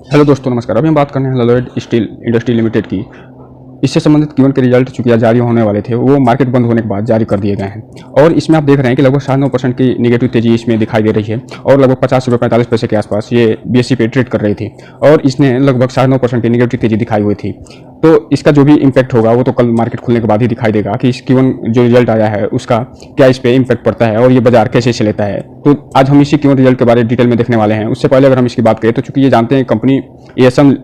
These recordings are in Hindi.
हेलो दोस्तों, नमस्कार। अभी हम बात करने हैं ललोयड स्टील इंडस्ट्री लिमिटेड की। इससे संबंधित Q1 के रिजल्ट चूंकि आज जारी होने वाले थे, वो मार्केट बंद होने के बाद जारी कर दिए गए हैं। और इसमें आप देख रहे हैं कि लगभग 9.5% की निगेटिव तेजी इसमें दिखाई दे रही है और लगभग 50 रुपये 45 पैसे के आसपास ये BSE पे ट्रेड कर रही थी और इसने लगभग 9.5% की निगेटिव तेजी दिखाई हुई थी। तो इसका जो भी इम्पैक्ट होगा वो तो कल मार्केट खुलने के बाद ही दिखाई देगा कि इस Q1 जो रिजल्ट आया है उसका क्या इस पर इम्पैक्ट पड़ता है और ये बाजार कैसे से लेता है। तो आज हम इसी Q1 रिजल्ट के बारे में डिटेल में देखने वाले हैं। उससे पहले अगर हम इसकी बात करें तो चूंकि ये जानते हैं company ASM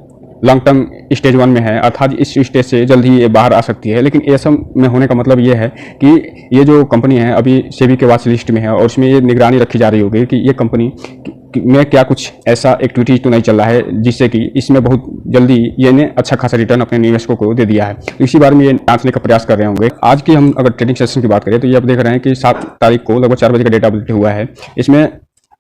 long term stage 1 में है, अर्थात इस स्टेज से जल्द ही ये बाहर आ सकती है। लेकिन ASM में होने का मतलब ये है कि ये जो कंपनी है अभी सेबी के वॉच लिस्ट में है और उसमें ये निगरानी रखी जा रही होगी कि ये कंपनी में क्या कुछ ऐसा एक्टिविटी तो नहीं चल रहा है जिससे कि इसमें बहुत जल्दी ये ने अच्छा खासा रिटर्न अपने निवेशकों को दे दिया है। तो इसी बारे में ये जांचने का प्रयास कर रहे होंगे। आज की हम अगर ट्रेडिंग सेशन की बात करें तो ये आप देख रहे हैं कि 7 तारीख को लगभग 4 बजे का डेटा अपडेट हुआ है। इसमें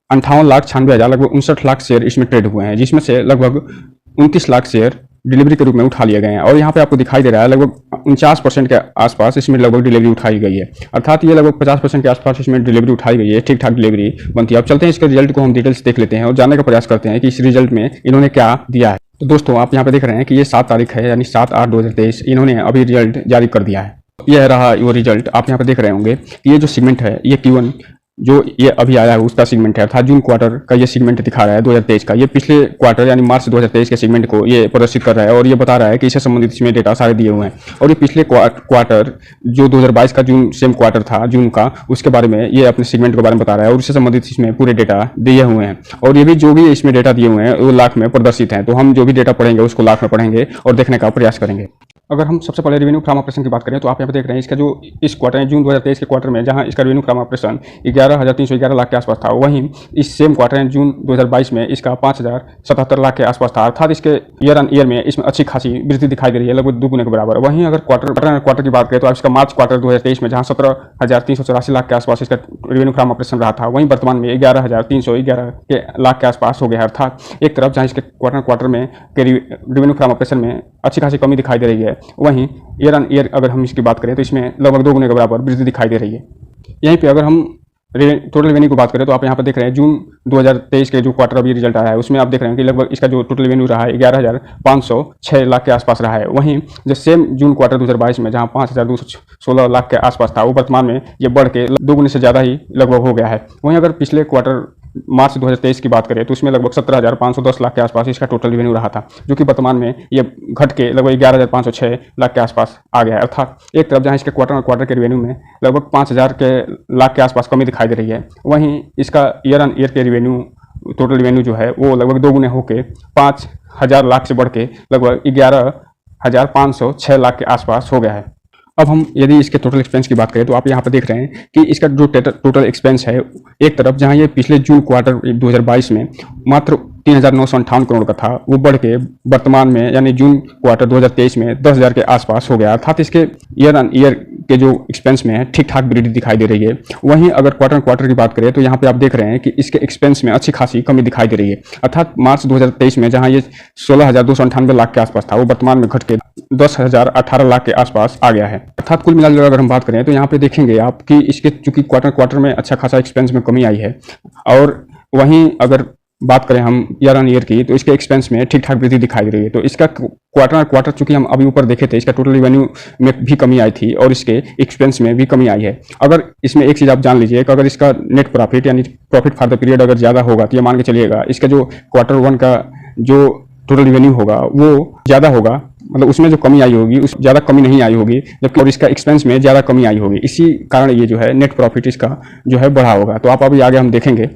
58,96,000 लगभग 59 लाख शेयर इसमें ट्रेड हुए हैं, जिसमें से लगभग 29 लाख शेयर डिलीवरी के रूप में उठा लिए गए हैं। और यहाँ पे आपको दिखाई दे रहा है लगभग 49% के आसपास इसमें लगभग डिलीवरी उठाई गई है, अर्थात ये लगभग 50% के आसपास इसमें डिलीवरी उठाई गई है। ठीक ठाक डिलीवरी बनती है। अब चलते हैं इसके रिजल्ट को हम डिटेल्स देख लेते हैं और जानने का प्रयास करते हैं कि इस रिजल्ट में इन्होंने क्या दिया है। तो दोस्तों आप यहाँ पे देख रहे हैं कि ये 7 तारीख है, यानी 7/8/2023 इन्होंने अभी रिजल्ट जारी कर दिया है। यह रहा वो रिजल्ट। आप यहाँ पे देख रहे होंगे कि ये जो सेगमेंट है ये Q1 जो ये अभी आया है उसका सेगमेंट है, अर्थात जून क्वार्टर का ये सेगमेंट दिखा रहा है 2023 का। ये पिछले क्वार्टर यानी मार्च 2023 के सेगमेंट को ये प्रदर्शित कर रहा है और ये बता रहा है कि इससे संबंधित इसमें डेटा सारे दिए हुए हैं। और ये पिछले क्वार्टर जो 2022 का जून सेम क्वार्टर था जून का, उसके बारे में ये अपने सेगमेंट के बारे में बता रहा है और उससे संबंधित इसमें पूरे डेटा दिए हुए हैं। और ये भी जो भी इसमें डेटा दिए हुए हैं वो लाख में प्रदर्शित हैं। तो हम जो भी डेटा पढ़ेंगे उसको लाख में पढ़ेंगे और देखने का प्रयास करेंगे। अगर हम सबसे पहले रेवेन्यू फ्रॉम ऑपरेशन की बात करें तो आप यहाँ पे देख रहे हैं इसका जो इस क्वार्टर जून 2023 के क्वार्टर में जहाँ इसका रेवेन्यू फ्रॉम ऑपरेशन 11,311 लाख के आसपास था, वहीं इस सेम क्वार्टर जून 2022 में इसका 5,077 लाख के आसपास था। अर्थात इसके ईयर ऑन ईयर में इसमें अच्छी खासी वृद्धि दिखाई दे रही है, लगभग दुगुने के बराबर। वहीं अगर क्वार्टर की बात करें तो आप इसका मार्च क्वार्टर 2023 में जहाँ 17,384 लाख के आसपास इसका रेवेन्यू फ्रॉम ऑपरेशन रहा था, वहीं वर्तमान में 11,311 लाख के आसपास हो गया है। अर्थात एक तरफ जहाँ इसके क्वार्टर में रेवेन्यू फ्रॉम ऑपरेशन में अच्छी खासी कमी दिखाई दे रही है, वहीं ईयर ऑन ईयर अगर हम इसकी बात करें तो इसमें लगभग 2 गुने के बराबर वृद्धि दिखाई दे रही है। यहीं पे अगर हम टोटल रेवेन्यू की बात करें तो आप यहाँ पर देख रहे हैं जून 2023 के जो क्वार्टर अभी रिजल्ट आया है उसमें आप देख रहे हैं कि लगभग इसका जो टोटल रेवेन्यू रहा है 11,506 लाख के आसपास रहा है। वहीं जो सेम जून क्वार्टर 2022 में जहाँ 5,216 लाख के आसपास था, वो वर्तमान में ये बढ़ के 2 गुने से ज़्यादा ही लगभग हो गया है। वहीं अगर पिछले क्वार्टर मार्च 2023 की बात करें तो उसमें लगभग 17,510 लाख के आसपास इसका टोटल रेवेन्यू रहा था, जो कि वर्तमान में ये घट के लगभग 11,506 लाख के आसपास आ गया है। अर्थात एक तरफ जहां इसके क्वार्टर के रेवेन्यू में लगभग 5,000 लाख के आसपास कमी दिखाई दे रही है, वहीं इसका ईयर ऑन ईयर के रेवेन्यू टोटल रेवेन्यू जो है वो लगभग 2 गुने होकर 5,000 लाख से बढ़ के लगभग 11,506 लाख के आसपास हो गया है। अब हम यदि इसके टोटल एक्सपेंस की बात करें तो आप यहाँ पर देख रहे हैं कि इसका जो टोटल एक्सपेंस है, एक तरफ जहाँ ये पिछले जून क्वार्टर 2022 में मात्र 3,958 करोड़ का था, वो बढ़ के वर्तमान में यानी जून क्वार्टर 2023 में 10,000 के आसपास हो गया। अर्थात इसके ईयर ऑन ईयर के जो एक्सपेंस में है ठीक ठाक वृद्धि दिखाई दे रही है। वहीं अगर क्वार्टर की बात करें तो यहाँ पे आप देख रहे हैं कि इसके एक्सपेंस में अच्छी खासी कमी दिखाई दे रही है। अर्थात मार्च 2023 में जहाँ ये 16,298 लाख के आसपास था, वो वर्तमान में घट के 10,018 लाख के आसपास आ गया है। अर्थात कुल मिलाकर अगर हम बात करें तो यहाँ पे देखेंगे आप कि इसके चूंकि क्वार्टर में अच्छा खासा एक्सपेंस में कमी आई है, और वहीं अगर बात करें हम ईयर ऑन ईयर की तो इसके एक्सपेंस में ठीक ठाक वृद्धि दिखाई दे रही है। तो इसका क्वार्टर चूंकि हम अभी ऊपर देखे थे, इसका टोटल रेवेन्यू में भी कमी आई थी और इसके एक्सपेंस में भी कमी आई है। अगर इसमें एक चीज़ आप जान लीजिए कि अगर इसका नेट प्रॉफिट यानी प्रॉफिट फॉर द पीरियड अगर ज़्यादा होगा तो ये मान के चलिएगा इसका जो Q1 का जो टोटल रेवेन्यू होगा वो ज़्यादा होगा, मतलब उसमें जो कमी आई होगी उस ज़्यादा कमी नहीं आई होगी, जबकि और इसका एक्सपेंस में ज़्यादा कमी आई होगी। इसी कारण ये जो है नेट प्रॉफिट इसका जो है बढ़ा होगा। तो आप अभी आगे हम देखेंगे।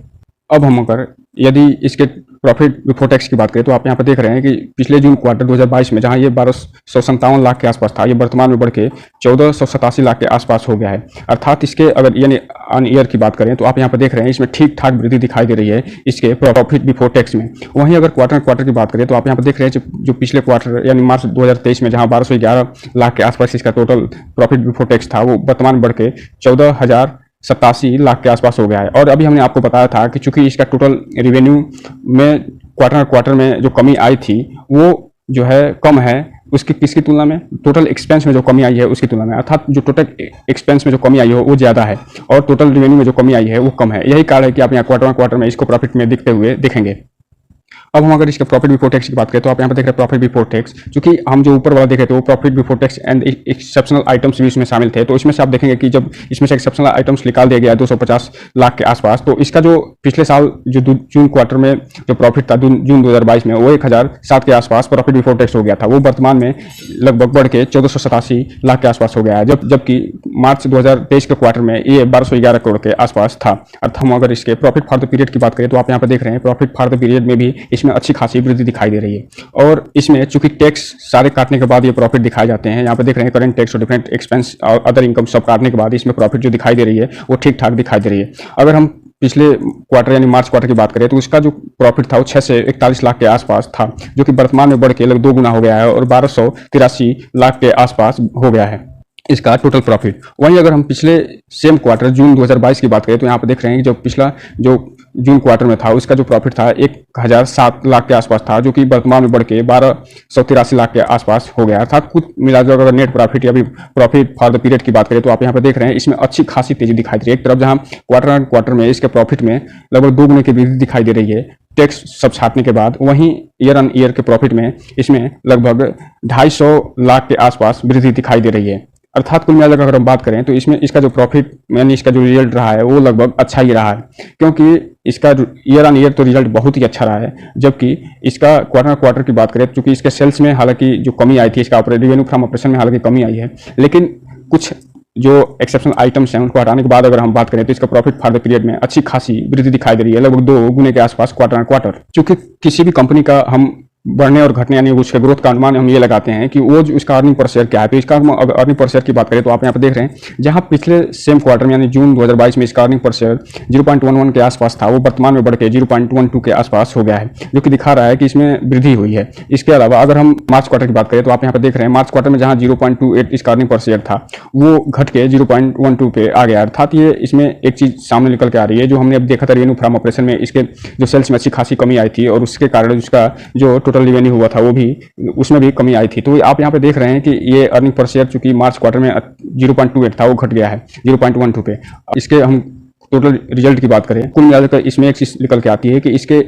अब हम अगर यदि इसके प्रॉफिट बिफोर टैक्स की बात करें तो आप यहाँ पर देख रहे हैं कि पिछले जून क्वार्टर 2022 में जहाँ ये 1,257 लाख के आसपास था, ये वर्तमान में बढ़ के 1,487 लाख के आसपास हो गया है। अर्थात इसके अगर यानी ऑन ईयर की बात करें तो आप यहाँ पर देख रहे हैं इसमें ठीक ठाक वृद्धि दिखाई दे रही है इसके प्रॉफिट बिफोर टैक्स में। वहीं अगर क्वार्टर की बात करें तो आप यहाँ पर देख रहे हैं जो पिछले क्वार्टर यानी मार्च 2023 में जहाँ 1,211 लाख के आसपास इसका टोटल प्रॉफिट बिफोर टैक्स था, वो वर्तमान बढ़ के 14,087 लाख के आसपास हो गया है। और अभी हमने आपको बताया था कि चूंकि इसका टोटल रेवेन्यू में क्वार्टर में जो कमी आई थी वो जो है कम है उसकी किसकी तुलना में, टोटल एक्सपेंस में जो कमी आई है उसकी तुलना में। अर्थात जो टोटल एक्सपेंस में जो कमी आई है वो ज़्यादा है और टोटल रेवेन्यू में जो कमी आई है वो कम है। यही कारण है कि आप यहाँ क्वार्टर में इसको प्रॉफिट में दिखते हुए देखेंगे। अब हम अगर इसके प्रॉफिट बिफोर टैक्स की बात करें तो आप यहाँ पर देख रहे हैं प्रॉफिट बिफोर टैक्स, क्योंकि हम जो ऊपर वाला देखे थे वो profit before tax and exceptional items भी इसमें शामिल थे। तो इसमें से आप देखेंगे कि जब इसमें से एक्सेप्शनल आइटम्स निकाल दिया गया 250 लाख के आसपास, तो इसका जो पिछले साल जो जून क्वार्टर में जो प्रॉफिट था जून 2022 में, वो 1007 के आसपास प्रॉफिट बिफोर टैक्स हो गया था। वो वर्तमान में लगभग बढ़ के 1487 लाख के आसपास हो गया है, जबकि मार्च 2023 के क्वार्टर में ये 1211 करोड़ के आसपास था। अर्थात हम अगर इसके प्रॉफिट फॉर द पीरियड की बात करें तो आप यहाँ पर देख रहे हैं प्रॉफिट फॉर द पीरियड में भी इसमें अच्छी खासी वृद्धि दिखाई दे रही है। और इसमें चूंकि टैक्स सारे काटने के बाद ये प्रॉफिट दिखाए जाते हैं, यहाँ पर देख रहे हैं करंट टैक्स और डिफरेंट एक्सपेंस और अदर इनकम सब काटने के बाद इसमें प्रॉफिट जो दिखाई दे रही है वो ठीक ठाक दिखाई दे रही है। अगर हम पिछले क्वार्टर यानी मार्च क्वार्टर की बात करें तो उसका जो प्रॉफिट था वो 6 से 41 लाख के आसपास था, जो कि वर्तमान में बढ़ के लगभग 2 गुना हो गया है और 1283 लाख के आसपास हो गया है इसका टोटल प्रॉफिट। वहीं अगर हम पिछले सेम क्वार्टर जून 2022 की बात करें तो यहाँ पर देख रहे हैं कि जो पिछला जो जून क्वार्टर में था उसका जो प्रॉफिट था 1007 लाख के आसपास था, जो कि वर्तमान में बढ़ के 1283 लाख के आसपास हो गया था। कुछ मिलाकर अगर नेट प्रॉफिट या भी प्रॉफिट फॉर द पीरियड की बात करें तो आप यहाँ पर देख रहे हैं इसमें अच्छी खासी तेजी दिखाई दे रही है। एक तरफ जहाँ क्वार्टर में इसके प्रॉफिट में लगभग 2 गुने की वृद्धि दिखाई दे रही है टैक्स सब छाटने के बाद, वहीं ईयर ऑन ईयर के प्रॉफिट में इसमें लगभग 250 लाख के आसपास वृद्धि दिखाई दे रही है। अर्थात कुल मिलाकर अगर हम बात करें तो इसमें इसका जो प्रॉफिट यानी इसका जो रिजल्ट रहा है वो लगभग अच्छा ही रहा है, क्योंकि इसका ईयर ऑन ईयर तो रिजल्ट बहुत ही अच्छा रहा है। जबकि इसका क्वार्टर की बात करें, चूंकि इसके सेल्स में हालांकि जो कमी आई थी, इसका रेवेन्यू फ्रॉम ऑपरेशन में हालांकि कमी आई है, लेकिन कुछ जो एक्सेप्शनल आइटम्स हैं उनको हटाने के बाद अगर हम बात करें तो इसका प्रॉफिट फॉर द पीरियड में अच्छी खासी वृद्धि दिखाई दे रही है, लगभग 2 गुने के आसपास क्वार्टर। चूंकि किसी भी कंपनी का हम बढ़ने और घटने यानी उसके ग्रोथ का अनुमान हम ये लगाते हैं कि वो जो उसका अर्निंग पर शेयर क्या है। तो इसका अगर अर्निंग पर शेयर की बात करें तो आप यहाँ पर देख रहे हैं जहां पिछले सेम क्वार्टर में यानी जून 2022 में इसका अर्निंग पर शेयर 0.11 के आसपास था, वो वर्तमान में बढ़ के 0.12 के आसपास हो गया है, जो कि दिखा रहा है कि इसमें वृद्धि हुई है। इसके अलावा अगर हम मार्च क्वार्टर की बात करें तो आप यहाँ पर देख रहे हैं मार्च क्वार्टर में जहां 0.28 इसका अर्निंग पर शेयर था वो घट के 0.12 पे आ गया। अर्थात ये इसमें एक चीज सामने निकल के आ रही है जो हमने अब देखा था रेवेन्यू फ्रॉम ऑपरेशन में इसके जो सेल्स में अच्छी खासी कमी आई थी और उसके कारण उसका जो टोटल रेवेन्यू हुआ था वो भी उसमें भी कमी आई थी। तो आप यहाँ पे देख रहे हैं कि ये अर्निंग पर शेयर चूंकि मार्च क्वार्टर में 0.28 था वो घट गया है 0.12 पे। इसके हम टोटल रिजल्ट की बात करें, कुल मिलाकर इसमें एक चीज निकल के आती है कि इसके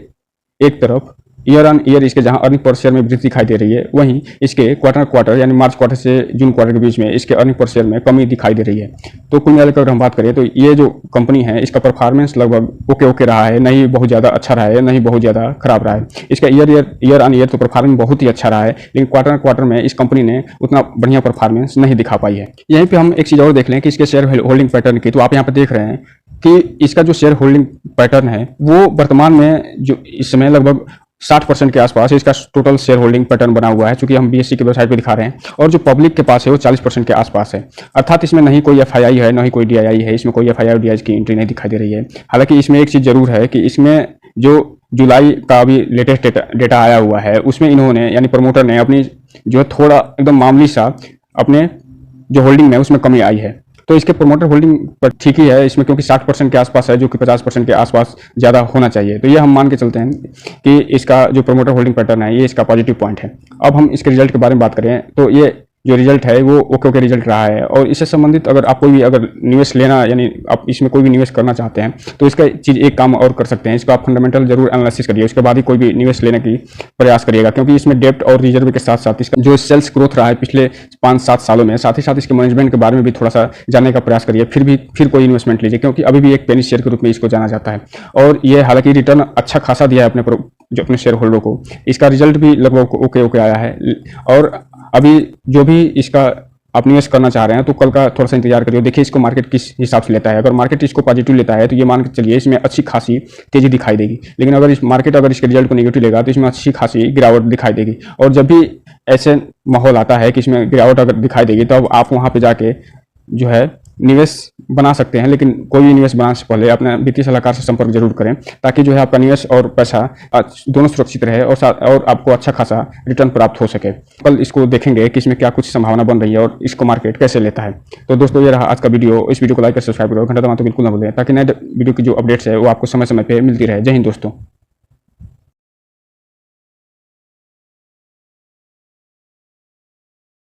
एक तरफ ईयर ऑन ईयर इसके जहां अर्निंग पर शेयर में वृद्धि दिखाई दे रही है, वहीं इसके क्वार्टर यानी मार्च क्वार्टर से जून क्वार्टर के बीच में इसके अर्निंग पर शेयर में कमी दिखाई दे रही है। तो कुल मिलाकर अगर हम बात करें तो ये जो कंपनी है इसका परफॉर्मेंस लगभग ओके रहा है, नहीं बहुत ज़्यादा अच्छा रहा है, नहीं बहुत ज़्यादा खराब रहा है। इसका ईयर ऑन ईयर तो परफॉर्मेंस बहुत ही अच्छा रहा है, लेकिन क्वार्टर में इस कंपनी ने उतना बढ़िया परफॉर्मेंस नहीं दिखा पाई है। यहीं पर हम एक चीज़ और देख लें कि इसके शेयर होल्डिंग पैटर्न की, तो आप यहाँ पर देख रहे हैं कि इसका जो शेयर होल्डिंग पैटर्न है वो वर्तमान में जो इस समय लगभग 60% के आसपास इसका टोटल शेयर होल्डिंग पैटर्न बना हुआ है, चूंकि हम बीएससी की वेबसाइट पे दिखा रहे हैं, और जो पब्लिक के पास है वो 40% के आसपास है। अर्थात इसमें नहीं कोई एफआईआई है, नहीं कोई डीआईआई है, इसमें कोई एफआईआई और डीआई की एंट्री नहीं दिखाई दे रही है। हालांकि इसमें एक चीज़ जरूर है कि इसमें जो जुलाई का अभी लेटेस्ट डेटा आया हुआ है उसमें इन्होंने यानी प्रमोटर ने अपनी जो थोड़ा एकदम मामूली सा अपने जो होल्डिंग में उसमें कमी आई है। तो इसके प्रमोटर होल्डिंग पर ठीक ही है इसमें, क्योंकि 60% के आसपास है, जो कि 50% के आसपास ज़्यादा होना चाहिए। तो ये हम मान के चलते हैं कि इसका जो प्रमोटर होल्डिंग पैटर्न है ये इसका पॉजिटिव पॉइंट है। अब हम इसके रिजल्ट के बारे में बात करें तो ये जो रिजल्ट है वो ओके रिजल्ट रहा है। और इससे संबंधित अगर आप कोई भी अगर निवेश लेना यानी आप इसमें कोई भी निवेश करना चाहते हैं तो इसका चीज़ एक काम और कर सकते हैं, इसको आप फंडामेंटल जरूर एनालिसिस करिए, उसके बाद ही कोई भी निवेश लेने की प्रयास करिएगा, क्योंकि इसमें डेप्ट और रिजर्व के साथ साथ इसका जो सेल्स ग्रोथ रहा है पिछले 5-7 सालों में, साथ ही साथ इसके मैनेजमेंट के बारे में भी थोड़ा सा जानने का प्रयास करिए, फिर कोई इन्वेस्टमेंट लीजिए, क्योंकि अभी भी एक पेनी शेयर के रूप में इसको जाना जाता है। और ये हालांकि रिटर्न अच्छा खासा दिया है अपने शेयर होल्डर को, इसका रिजल्ट भी लगभग ओके आया है। और अभी जो भी इसका आप निवेश करना चाह रहे हैं तो कल का थोड़ा सा इंतजार करिए, देखिए इसको मार्केट किस हिसाब से लेता है। अगर मार्केट इसको पॉजिटिव लेता है तो ये मान के चलिए इसमें अच्छी खासी तेजी दिखाई देगी, लेकिन अगर इस मार्केट अगर इसके रिजल्ट को नेगेटिव लेगा तो इसमें अच्छी खासी गिरावट दिखाई देगी। और जब भी ऐसे माहौल आता है कि इसमें गिरावट अगर दिखाई देगी तो अब आप वहाँ पे जाके जो है निवेश बना सकते हैं, लेकिन कोई भी निवेश बनाने से पहले अपने वित्तीय सलाहकार से संपर्क जरूर करें, ताकि जो है आपका निवेश और पैसा दोनों सुरक्षित रहे और आपको अच्छा खासा रिटर्न प्राप्त हो सके। कल इसको देखेंगे कि इसमें क्या कुछ संभावना बन रही है और इसको मार्केट कैसे लेता है। तो दोस्तों ये रहा आज का वीडियो, इस वीडियो को लाइक और सब्सक्राइब करो, घंटा दबाना तो बिल्कुल ना भूलें, ताकि नए वीडियो की जो अपडेट्स है वो आपको समय समय पर मिलती रहे। जय हिंद दोस्तों।